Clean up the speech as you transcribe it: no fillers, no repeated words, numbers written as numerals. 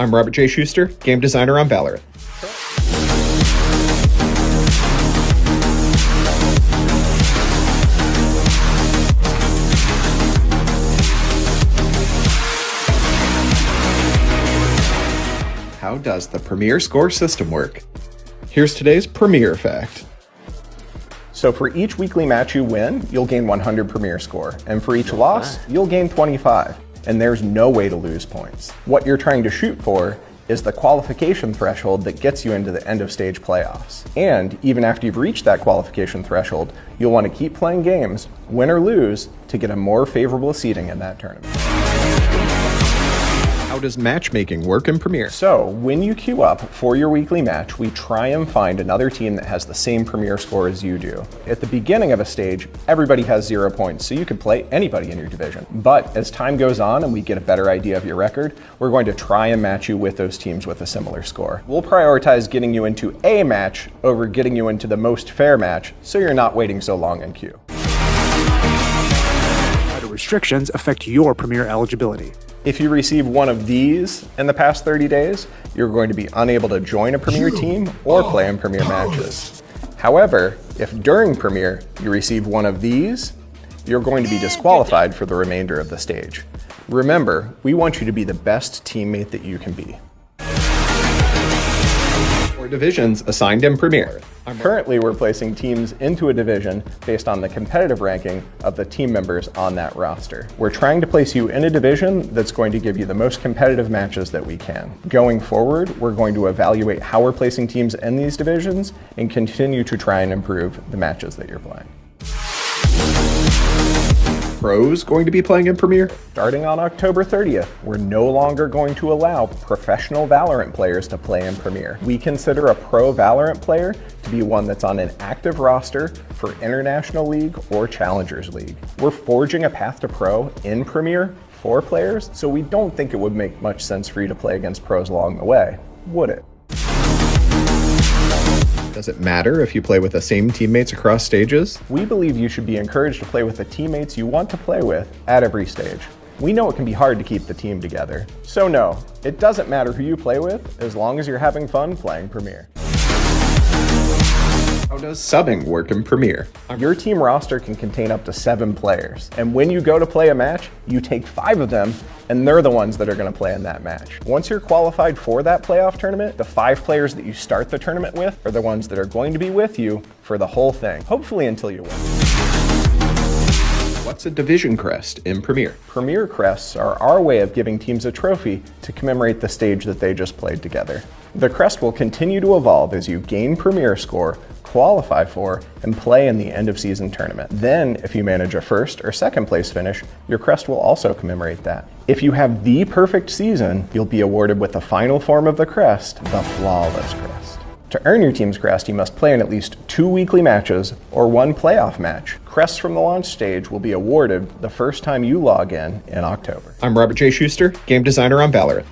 I'm Robert J. Schuster, game designer on Valorant. How does the Premier score system work? Here's today's Premier fact. So for each weekly match you win, you'll gain 100 Premier score. And for each loss, you'll gain 25. And there's no way to lose points. What you're trying to shoot for is the qualification threshold that gets you into the end of stage playoffs. And even after you've reached that qualification threshold, you'll want to keep playing games, win or lose, to get a more favorable seeding in that tournament. How does matchmaking work in Premier? So when you queue up for your weekly match, we try and find another team that has the same Premier score as you do. At the beginning of a stage, everybody has 0 points, so you could play anybody in your division. But as time goes on and we get a better idea of your record, we're going to try and match you with those teams with a similar score. We'll prioritize getting you into a match over getting you into the most fair match, so you're not waiting so long in queue. How do restrictions affect your Premier eligibility? If you receive one of these in the past 30 days, you're going to be unable to join a Premier team or play in Premier matches. However, if during Premier you receive one of these, you're going to be disqualified for the remainder of the stage. Remember, we want you to be the best teammate that you can be. Divisions assigned in Premier. Currently, we're placing teams into a division based on the competitive ranking of the team members on that roster. We're trying to place you in a division that's going to give you the most competitive matches that we can. Going forward, we're going to evaluate how we're placing teams in these divisions and continue to try and improve the matches that you're playing. Pros going to be playing in Premier? Starting on October 30th, we're no longer going to allow professional Valorant players to play in Premier. We consider a pro Valorant player to be one that's on an active roster for International League or Challengers League. We're forging a path to pro in Premier for players, so we don't think it would make much sense for you to play against pros along the way, would it? Does it matter if you play with the same teammates across stages? We believe you should be encouraged to play with the teammates you want to play with at every stage. We know it can be hard to keep the team together. So no, it doesn't matter who you play with as long as you're having fun playing Premier. How does subbing work in Premier? Your team roster can contain up to 7 players. And when you go to play a match, you take 5 of them and they're the ones that are going to play in that match. Once you're qualified for that playoff tournament, the 5 players that you start the tournament with are the ones that are going to be with you for the whole thing, hopefully until you win. What's a division crest in Premier? Premier crests are our way of giving teams a trophy to commemorate the stage that they just played together. The crest will continue to evolve as you gain Premier score, qualify for, and play in the end of season tournament. Then, if you manage a first or second place finish, your crest will also commemorate that. If you have the perfect season, you'll be awarded with the final form of the crest, the flawless crest. To earn your team's crest, you must play in at least 2 weekly matches or 1 playoff match. Crests from the launch stage will be awarded the first time you log in October. I'm Robert J. Schuster, game designer on Valorant.